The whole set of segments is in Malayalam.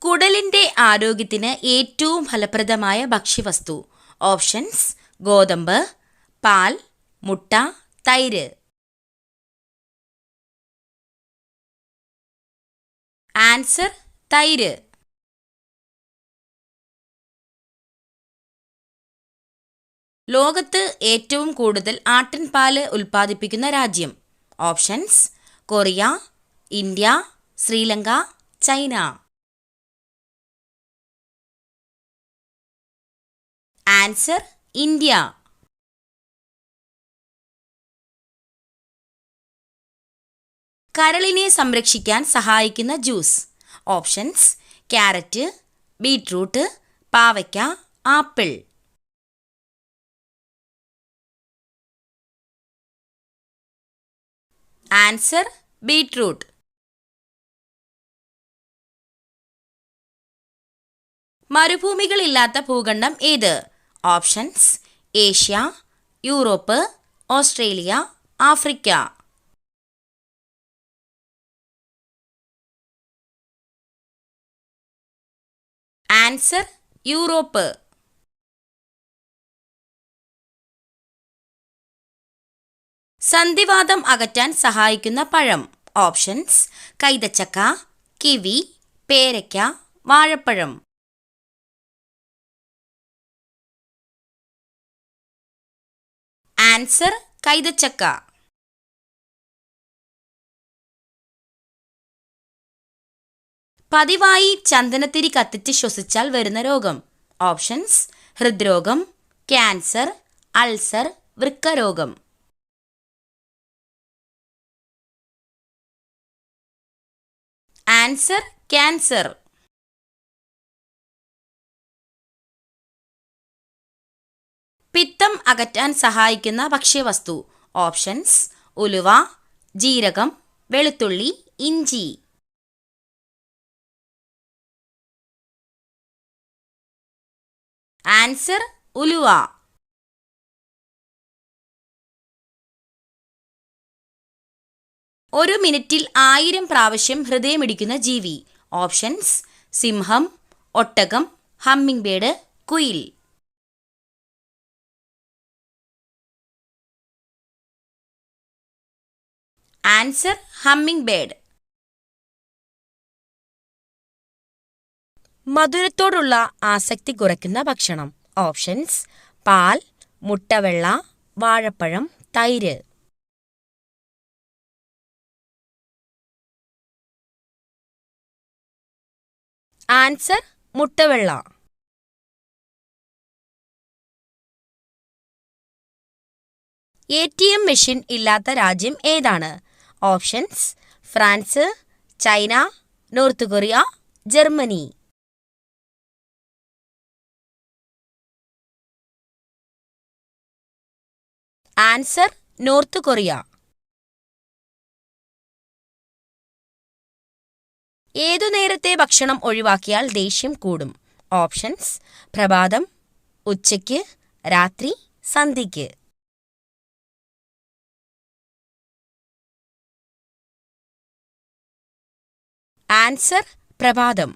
കുടലിന്റെ ആരോഗ്യത്തിന് ഏറ്റവും ഫലപ്രദമായ ഭക്ഷ്യവസ്തു. ഓപ്ഷൻസ്: ഗോതമ്പ്, പാൽ, മുട്ട, തൈര്. ആൻസർ: തൈര്. ലോകത്ത് ഏറ്റവും കൂടുതൽ ആട്ടിൻപാല് ഉൽപ്പാദിപ്പിക്കുന്ന രാജ്യം. Options: Korea, India, Sri Lanka, China. Answer: India. കരളിനെ സംരക്ഷിക്കാൻ സഹായിക്കുന്ന ജ്യൂസ്. ഓപ്ഷൻസ്: ക്യാരറ്റ്, ബീറ്റ്റൂട്ട്, പാവയ്ക്ക, ആപ്പിൾ. Answer: beetroot. മരുഭൂമികളില്ലാത്ത ഭൂഖണ്ഡം ഏത്? Options: Asia, Europe, Australia, Africa. Answer: Europe. സന്ധിവാതം അകറ്റാൻ സഹായിക്കുന്ന പഴം. ഓപ്ഷൻസ്: കൈതച്ചക്ക, കിവി, പേരയ്ക്ക, വാഴപ്പഴം. ആൻസർ: കൈതച്ചക്ക. പതിവായി ചന്ദനത്തിരി കത്തിച്ച് ശ്വസിച്ചാൽ വരുന്ന രോഗം. ഓപ്ഷൻസ്: ഹൃദ്രോഗം, ക്യാൻസർ, അൾസർ, വൃക്കരോഗം. Answer: cancer. പിത്തം അകറ്റാൻ സഹായിക്കുന്ന ഭക്ഷ്യവസ്തു. ഓപ്ഷൻസ്: ഉലുവ, ജീരകം, വെളുത്തുള്ളി, ഇഞ്ചി. ആൻസർ: ഉലുവ. ഒരു മിനിറ്റിൽ 1000 പ്രാവശ്യം ഹൃദയമിടിക്കുന്ന ജീവി. ഓപ്ഷൻസ്: സിംഹം, ഒട്ടകം, ഹമ്മിങ് ബേർഡ്, കുയിൽ. Answer: hummingbird. മധുരത്തോടുള്ള ആസക്തി കുറയ്ക്കുന്ന ഭക്ഷണം. ഓപ്ഷൻസ്: പാൽ, മുട്ടവെള്ള, വാഴപ്പഴം, തൈര്. ആൻസർ: മുട്ടവെള്ള. ATM മെഷീൻ ഇല്ലാത്ത രാജ്യം ഏതാണ്? Options: France, China, north Korea, Germany. Answer: north Korea. ഏതു നേരത്തെ ഭക്ഷണം ഒഴിവാക്കിയാൽ ദേഷ്യം കൂടും? ഓപ്ഷൻസ്: പ്രഭാതം, ഉച്ചയ്ക്ക്, രാത്രി, സന്ധ്യയ്ക്ക്. ആൻസർ: പ്രഭാതം.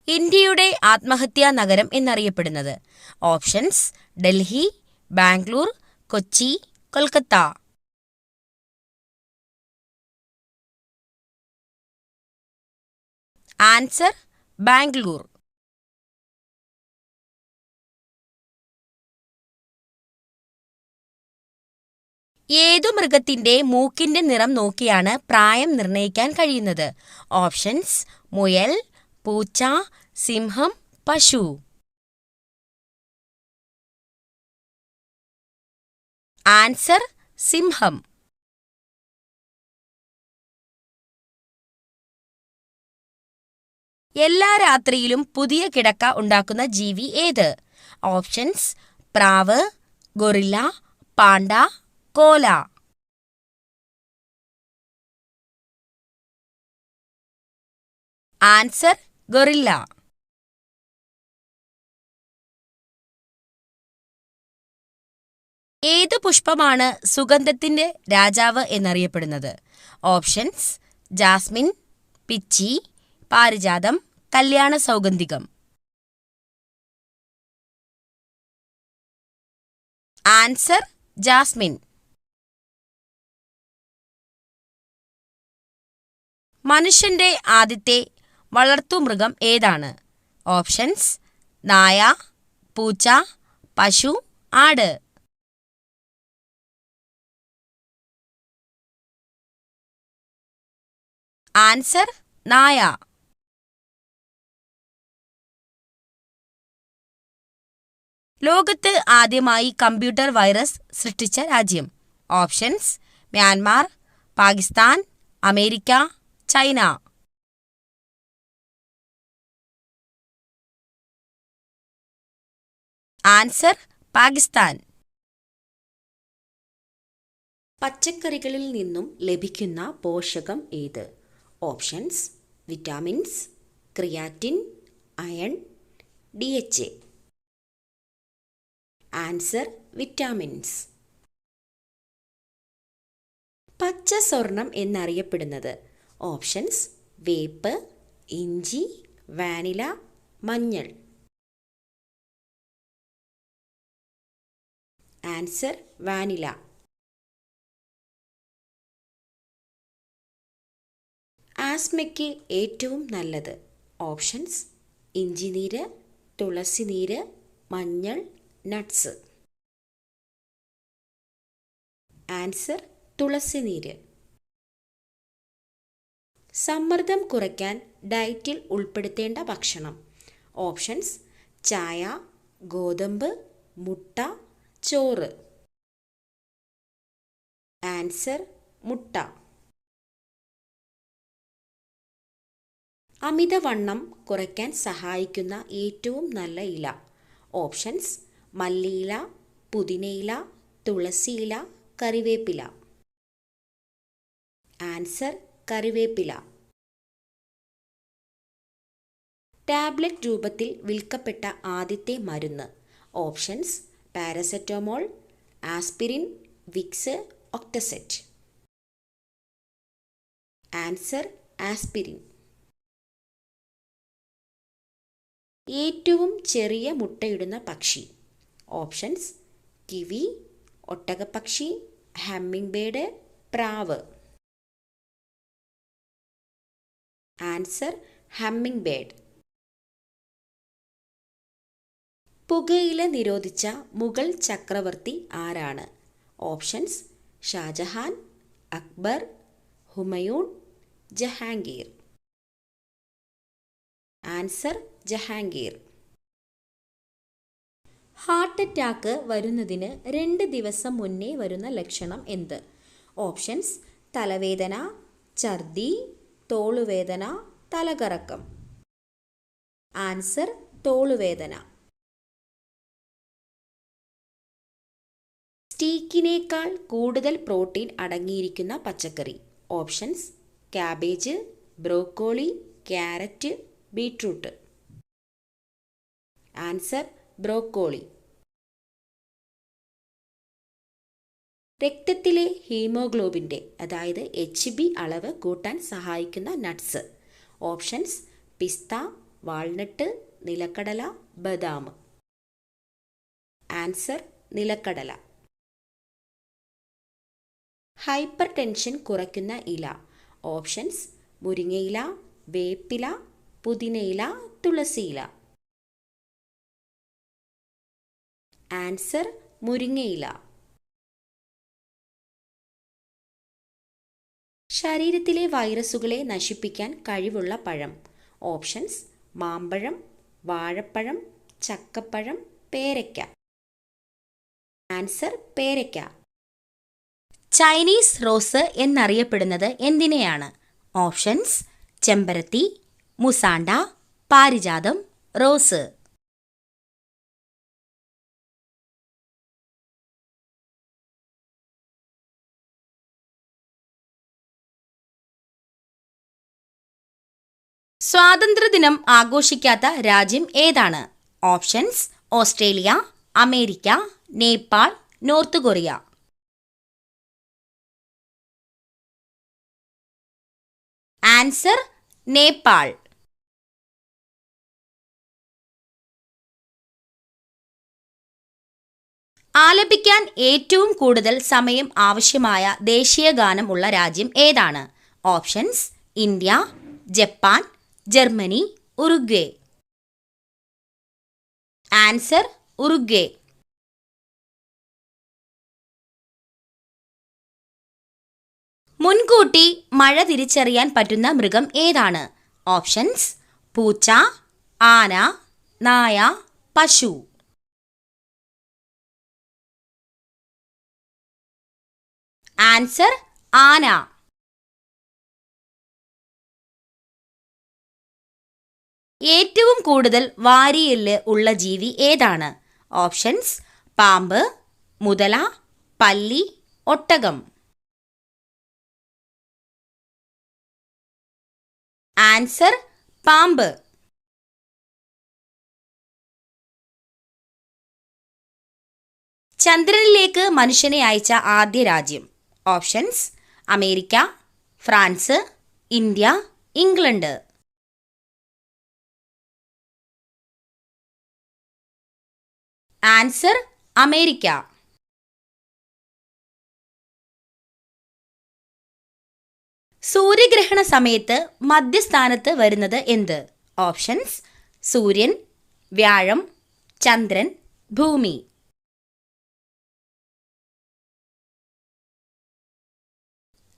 ഇന്ത്യയുടെ ആത്മഹത്യാ നഗരം എന്നറിയപ്പെടുന്നത്. ഓപ്ഷൻസ്: ഡൽഹി, ബാംഗ്ലൂർ, കൊച്ചി, കൊൽക്കത്ത. ആൻസർ: ബാംഗ്ലൂർ. ഏതു മൃഗത്തിന്റെ മൂക്കിന്റെ നിറം നോക്കിയാണ് പ്രായം നിർണ്ണയിക്കാൻ കഴിയുന്നത്? ഓപ്ഷൻസ്: മുയൽ, പൂച്ച, സിംഹം, പശു. ആൻസർ: സിംഹം. എല്ലാ രാത്രിയിലും പുതിയ കിടക്ക ഉണ്ടാക്കുന്ന ജീവി ഏത്? ഓപ്ഷൻസ്: പ്രാവ്, ഗൊറില്ല, പാണ്ട, കോല. Answer: guerrilla. ഏതു പുഷ്പമാണ് സുഗന്ധത്തിന്റെ രാജാവ് എന്നറിയപ്പെടുന്നത്? ഓപ്ഷൻസ്: ജാസ്മിൻ, പിച്ചി, പാരിജാതം, കല്യാണ സൗഗന്ധികം. Answer: Jasmine. മനുഷ്യന്റെ ആദ്യത്തെ വളർത്തുമൃഗം ഏതാണ്? ഓപ്ഷൻസ്: നായ, പൂച്ച, പശു, ആട്. ആൻസർ: നായ. ലോകത്ത് ആദ്യമായി കമ്പ്യൂട്ടർ വൈറസ് സൃഷ്ടിച്ച രാജ്യം? Options: Myanmar, Pakistan, America, China. Answer: Pakistan. പച്ചക്കറികളിൽ നിന്നും ലഭിക്കുന്ന പോഷകം ഏത്? Options: vitamins, creatine, iron, DHA. Answer: vitamins. പച്ച സ്വർണം എന്നറിയപ്പെടുന്നത്? ഓപ്ഷൻസ്: വേപ്പ്, ഇഞ്ചി, വാനില, മഞ്ഞൾ. Answer: vanilla. ആസ്മയ്ക്ക് ഏറ്റവും നല്ലത്? ഓപ്ഷൻസ്: ഇഞ്ചിനീര്, തുളസിനീര്, മഞ്ഞൾ, നട്ട്സ്. ആൻസർ: തുളസിനീര്. സമ്മർദ്ദം കുറയ്ക്കാൻ ഡയറ്റിൽ ഉൾപ്പെടുത്തേണ്ട ഭക്ഷണം? ഓപ്ഷൻസ്: ചായ, ഗോതമ്പ്, മുട്ട, ചോറ്. ആൻസർ: മുട്ട. അമിതവണ്ണം കുറയ്ക്കാൻ സഹായിക്കുന്ന ഏറ്റവും നല്ല ഇല? ഓപ്ഷൻസ്: മല്ലിയില, പുതിനയില, തുളസിയില, കറിവേപ്പില. ആൻസർ: കറിവേപ്പില. ടാബ്ലറ്റ് രൂപത്തിൽ വിൽക്കപ്പെട്ട ആദ്യത്തെ മരുന്ന്? ഓപ്ഷൻസ്: പാരസെറ്റമോൾ, ആസ്പിരിൻ, വിക്സ്, ഒക്ടസെറ്റ്. Answer: aspirin. ഏറ്റവും ചെറിയ മുട്ടയിടുന്ന പക്ഷി? ഓപ്ഷൻസ്: കിവി, ഒട്ടകപ്പക്ഷി, ഹമ്മിങ് ബേർഡ്, പ്രാവ്. Answer: hummingbird. പുകയില നിരോധിച്ച മുഗൾ ചക്രവർത്തി ആരാണ്? Options: Shahjahan, Akbar, Humayun, Jahangir. Answer: Jahangir. Heart attack വരുന്നതിന് 2 ദിവസം മുന്നേ വരുന്ന ലക്ഷണം എന്ത്? ഓപ്ഷൻസ്: തലവേദന, ഛർദി, തോളുവേദന, തലകറക്കം. ആൻസർ: തോളുവേദന. സ്റ്റീക്കിനേക്കാൾ കൂടുതൽ പ്രോട്ടീൻ അടങ്ങിയിരിക്കുന്ന പച്ചക്കറി? Options: cabbage, broccoli, carrot, beetroot. Answer: broccoli. രക്തത്തിലെ ഹീമോഗ്ലോബിൻ്റെ അതായത് HB അളവ് കൂട്ടാൻ സഹായിക്കുന്ന നട്ട്സ്? ഓപ്ഷൻസ്: പിസ്ത, വാൾനട്ട്, നിലക്കടല, ബദാം. ആൻസർ: നിലക്കടല. ഹൈപ്പർ ടെൻഷൻ കുറയ്ക്കുന്ന ഇല? ഓപ്ഷൻസ്: മുരിങ്ങയില, വേപ്പില, പുതിനയില, തുളസിയില. ആൻസർ: മുരിങ്ങയില. ശരീരത്തിലെ വൈറസുകളെ നശിപ്പിക്കാൻ കഴിവുള്ള പഴം? ഓപ്ഷൻസ്: മാമ്പഴം, വാഴപ്പഴം, ചക്കപ്പഴം, പേരയ്ക്ക. ആൻസർ: പേരയ്ക്ക. ചൈനീസ് റോസ് എന്നറിയപ്പെടുന്നത് എന്തിനെയാണ്? ഓപ്ഷൻസ്: ചെമ്പരത്തി, മുസാണ്ട, പാരിജാതം, റോസ്. സ്വാതന്ത്ര്യദിനം ആഘോഷിക്കാത്ത രാജ്യം ഏതാണ്? Options: Australia, America, Nepal, north Korea. Answer Nepal. ആലപിക്കാൻ ഏറ്റവും കൂടുതൽ സമയം ആവശ്യമായ ദേശീയ ഗാനം ഉള്ള രാജ്യം ഏതാണ്? Options: India, Japan, Germany, Uruguay. Answer Uruguay. മുൻകൂട്ടി മഴ തിരിച്ചറിയാൻ പറ്റുന്ന മൃഗം ഏതാണ്? ഓപ്ഷൻസ്: പൂച്ച, ആന, നായ, പശു. ആൻസർ ആന. ഏറ്റവും കൂടുതൽ വാരിയെല്ല് ഉള്ള ജീവി ഏതാണ്? ഓപ്ഷൻസ്: പാമ്പ്, മുതല, പല്ലി, ഒട്ടകം. ആൻസർ പാമ്പ്. ചന്ദ്രനിലേക്ക് മനുഷ്യനെ അയച്ച ആദ്യ രാജ്യം? Options: America, France, India, England. Answer America. സൂര്യഗ്രഹണ സമയത്ത് മധ്യസ്ഥാനത്ത് വരുന്നത് എന്ത്? ഓപ്ഷൻസ്: സൂര്യൻ, വ്യാഴം, ചന്ദ്രൻ, ഭൂമി.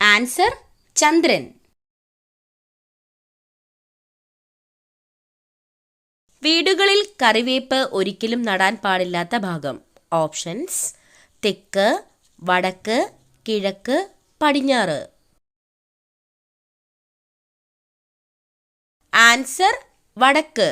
ആൻസർ ചന്ദ്രൻ. വീടുകളിൽ കറിവേപ്പ് ഒരിക്കലും നടാൻ പാടില്ലാത്ത ഭാഗം? ഓപ്ഷൻസ്: തെക്ക്, വടക്ക്, കിഴക്ക്, പടിഞ്ഞാറ്. ആൻസർ വടക്ക്.